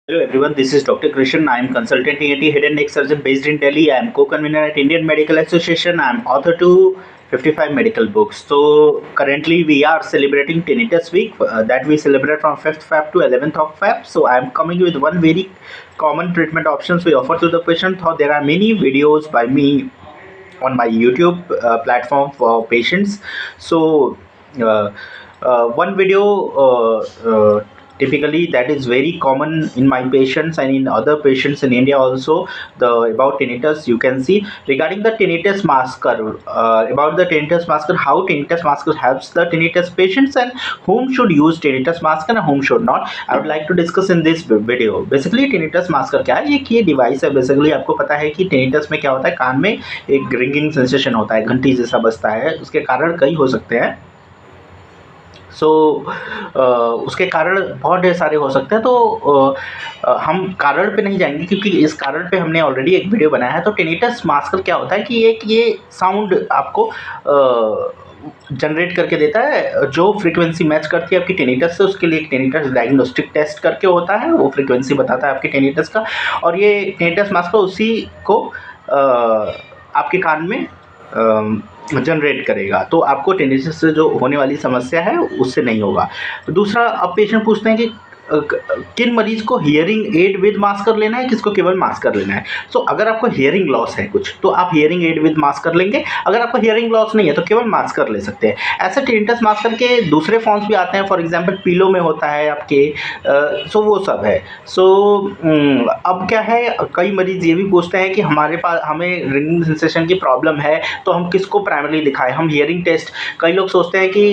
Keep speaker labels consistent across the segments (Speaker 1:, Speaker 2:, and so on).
Speaker 1: Hello everyone, this is Dr. Krishan. I am consultant ENT head and neck surgeon based in Delhi. I am co-convener at Indian Medical Association. I am author to 55 medical books. So currently we are celebrating Tinnitus Week that we celebrate from 5th Feb to 11th of Feb. So I am coming with one very common treatment options we offer to the patient. Though there are many videos by me on my YouTube platform for patients. So uh, one video typically that is very common in my patients and in other patients in India also, the about tinnitus. You can see regarding the tinnitus masker, about the tinnitus masker, how tinnitus masker helps the tinnitus patients and whom should use tinnitus masker and whom should not. I would like to discuss in this video. Basically tinnitus masker क्या है, ये device है. Basically आपको पता है कि tinnitus में क्या होता है, कान में एक रिंगिंग सेंसेशन होता है, घंटी जैसा बजता है. उसके कारण कई हो सकते हैं. उसके कारण बहुत ढेर सारे हो सकते हैं. तो हम कारण पे नहीं जाएंगे क्योंकि इस कारण पे हमने ऑलरेडी एक वीडियो बनाया है. तो टिनिटस मास्कर क्या होता है कि ये साउंड आपको जनरेट करके देता है जो फ्रीक्वेंसी मैच करती है आपकी टिनिटस से. उसके लिए एक टिनिटस डायग्नोस्टिक टेस्ट करके होता है, वो फ्रीक्वेंसी बताता है आपकी टिनिटस का. और ये टिनिटस मास्कर उसी को आपके कान में जनरेट करेगा, तो आपको टिनिटस से जो होने वाली समस्या है उससे नहीं होगा. दूसरा, अब पेशेंट पूछते हैं कि किन मरीज को हियरिंग एड विद मास्कर लेना है, किसको केवल मास्कर लेना है. सो अगर आपको हियरिंग लॉस है कुछ तो आप हियरिंग एड विद मास्कर लेंगे. अगर आपको हियरिंग लॉस नहीं है तो केवल मास्कर ले सकते हैं. ऐसे टिनिटस मास्कर के दूसरे फॉर्म्स भी आते हैं. फॉर एग्जांपल पिलो में होता है आपके. सो वो सब है. सो अब क्या है, कई मरीज ये भी पूछते हैं कि हमारे पास हमें रिंगिंग सेंसेशन की प्रॉब्लम है तो हम किसको प्राइमरी दिखाएं. हम हियरिंग टेस्ट, कई लोग सोचते हैं कि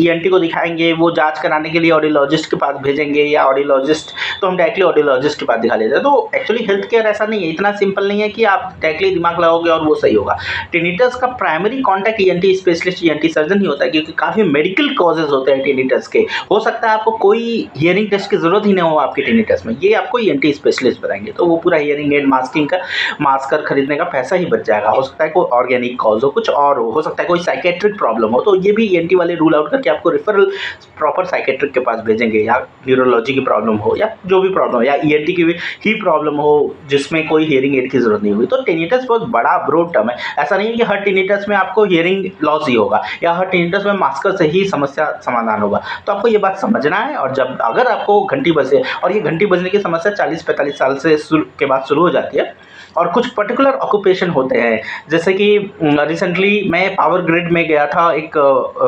Speaker 1: ईएनटी को दिखाएंगे, वो जांच कराने के लिए ऑडियोलॉजिस्ट के पास भेजेंगे या ऑडियोलॉजिस्ट, तो हम डायरेक्टली ऑडियोलॉजिस्ट के पास दिखा लेते हैं. तो एक्चुअली हेल्थ केयर ऐसा नहीं है, इतना सिंपल नहीं है कि आप डायरेक्टली दिमाग लगाओगे और वो सही होगा. टिनिटस का primary contact ENT specialist, ENT surgeon ही होता है, क्योंकि काफ़ी मेडिकल कॉजेज होते हैं टिनिटस के. हो सकता है आपको कोई हियरिंग टेस्ट की जरूरत ही नहीं हो आपके टिनिटस में, ये आपको ईएनटी स्पेशलिस्ट बताएंगे. तो वो पूरा हियरिंग एड मास्किंग का मास्कर खरीदने का पैसा ही बच जाएगा. हो सकता है कोई ऑर्गेनिक कॉज हो, कुछ और हो सकता है कोई साइकेट्रिक प्रॉब्लम हो, तो ये भी ईएनटी वाले रूल आउट करके आपको रेफरल प्रॉपर साइकेट्रिक के पास भेजेंगे. या न्यूरोलॉजी की प्रॉब्लम हो या जो भी प्रॉब्लम हो, या ईएनटी की ही प्रॉब्लम हो जिसमें कोई हियरिंग एड की जरूरत नहीं हुई. तो टिनिटस बहुत बड़ा ब्रॉड टर्म है. ऐसा नहीं है कि हर टिनिटस में आपको हियरिंग लॉस ही होगा या हर टिनिटस में मास्कर से ही समस्या समाधान होगा. तो आपको ये बात समझना है. और जब अगर आपको घंटी बजे, और ये घंटी बजने की समस्या 40-45 साल से के बाद शुरू हो जाती है, और कुछ पर्टिकुलर ऑक्यूपेशन होते हैं. जैसे कि रिसेंटली मैं पावर ग्रिड में गया था एक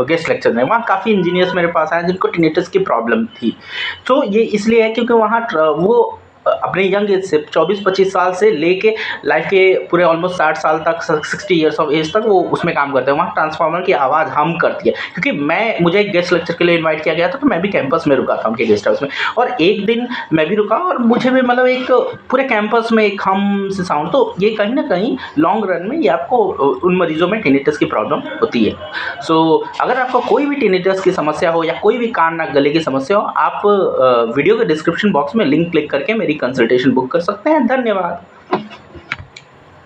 Speaker 1: गेस्ट लेक्चर में. वहाँ काफ़ी इंजीनियर्स मेरे पास आए जिनको टिनिटस की प्रॉब्लम थी. तो ये इसलिए है क्योंकि वहाँ वो अपने यंग एज से 24-25 साल से लेके लाइफ के पूरे ऑलमोस्ट 60 साल तक, 60 ईयर्स ऑफ एज तक वो उसमें काम करते हैं. वहाँ ट्रांसफार्मर की आवाज़ हम करती है. क्योंकि मुझे एक गेस्ट लेक्चर के लिए इनवाइट किया गया था, तो मैं भी कैंपस में रुका था उनके गेस्ट हाउस में. और एक दिन मैं भी रुका और मुझे भी मतलब एक पूरे कैंपस में एक हम से साउंड. तो ये कहीं ना कहीं लॉन्ग रन में ये आपको उन मरीजों में टिनिटस की प्रॉब्लम होती है. सो अगर आपको कोई भी टिनिटस की समस्या हो या कोई भी कान नाक गले की समस्या हो, आप वीडियो के डिस्क्रिप्शन बॉक्स में लिंक क्लिक करके मेरी कंसल्टेशन बुक कर सकते हैं. धन्यवाद.